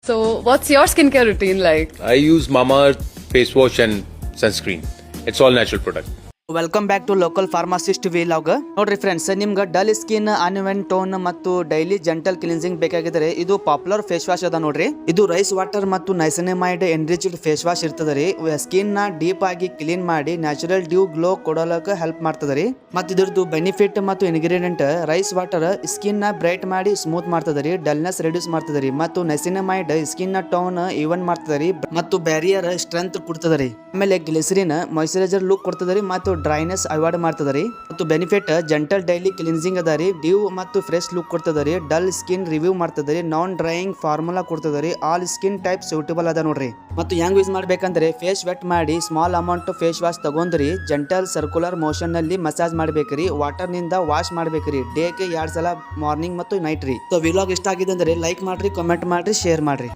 So, what's your skincare routine like? I use Mamaearth face wash and sunscreen. It's all natural product. Welcome back to local pharmacist vlog. ನೋಡ್ರಿ friends, ನಿಮ್ಗೆ dull skin, uneven tone ಮತ್ತು daily gentle cleansing ಬೇಕಾಗಿದ್ರೆ ಇದು popular face wash ಅದ ನೋಡ್ರಿ. ಇದು rice water ಮತ್ತು ನೈಸೆನಮೈಡ್ enriched face wash ಇರ್ತದರಿ. Skin ನ ಡೀಪ್ ಆಗಿ ಕ್ಲೀನ್ ಮಾಡಿ ನ್ಯಾಚುರಲ್ ಡ್ಯೂ ಗ್ಲೋ ಕೊಡೋಲಕ ಹೆಲ್ಪ್ ಮಾಡ್ತದರಿ. ಮತ್ತು ಇದ್ರದ್ದು ಬೆನಿಫಿಟ್ ಮತ್ತು ಇಂಗ್ರೀಡಿಯೆಂಟ್, ರೈಸ್ ವಾಟರ್ ಸ್ಕಿನ್ ನ ಬ್ರೈಟ್ ಮಾಡಿ ಸ್ಮೂತ್ ಮಾಡ್ತದರಿ, ಡಲ್ನೆಸ್ ರಿಡ್ಯೂಸ್ ಮಾಡ್ತದರಿ. ಮತ್ತು ನೈಸೆನಮೈಡ್ ಸ್ಕಿನ್ ನ ಟೋನ್ ಈವನ್ ಮಾಡ್ತದರಿ ಮತ್ತು ಬ್ಯಾರಿಯರ್ ಸ್ಟ್ರೆಂತ್ ಕೊಡ್ತದರಿ. ಆಮೇಲೆ ಗ್ಲಿಸರಿನ್ ಮಾಯಿಶ್ಚರೈಸರ್ ಲುಕ್ ಕೊಡ್ತದರಿ ಮತ್ತು ಡ್ರೈನೆಸ್ ಅವಾಯ್ಡ್ ಮಾಡ್ತದರಿ. ಮತ್ತು ಬೆನಿಫಿಟ್ ಜೆಂಟಲ್ ಡೈಲಿ ಕ್ಲಿನ್ಸಿಂಗ್ ಅದರಿ, ಡ್ಯೂ ಮತ್ತು ಫ್ರೆಶ್ ಲುಕ್ ಕೊಡ್ತದರಿ, ಡಲ್ ಸ್ಕಿನ್ ರಿವ್ಯೂ ಮಾಡ್ತದರಿ, ನಾನ್ ಡ್ರೈಯಿಂಗ್ ಫಾರ್ಮುಲಾ ಕೊಡ್ತದರಿ, ಆಲ್ ಸ್ಕಿನ್ ಟೈಪ್ ಸೂಟಬಲ್ ಅದ ನೋಡ್ರಿ. ಮತ್ತು ಹೆಂಗ್ ಯೂಸ್ ಮಾಡ್ಬೇಕಂದ್ರೆ ಫೇಸ್ ವೆಟ್ ಮಾಡಿ ಸ್ಮಾಲ್ ಅಮೌಂಟ್ ಫೇಸ್ ವಾಶ್ ತಗೊಂಡ್ರಿ ಜೆಂಟಲ್ ಸರ್ಕ್ಯುಲರ್ ಮೋಷನ್ ನಲ್ಲಿ ಮಸಾಜ್ ಮಾಡ್ಬೇಕ್ರಿ. ವಾಟರ್ ನಿಂದ ವಾಶ್ ಮಾಡ್ಬೇಕ್ರಿ. ಡೇಗೆ 2 ಸಲ ಮಾರ್ನಿಂಗ್ ಮತ್ತು ನೈಟ್ ರೀ. ಸೊ ವಿಲಾಗ್ ಇಷ್ಟ ಆಗಿದೆ ಅಂದ್ರೆ ಲೈಕ್ ಮಾಡ್ರಿ, ಕಮೆಂಟ್ ಮಾಡ್ರಿ, ಶೇರ್ ಮಾಡ್ರಿ.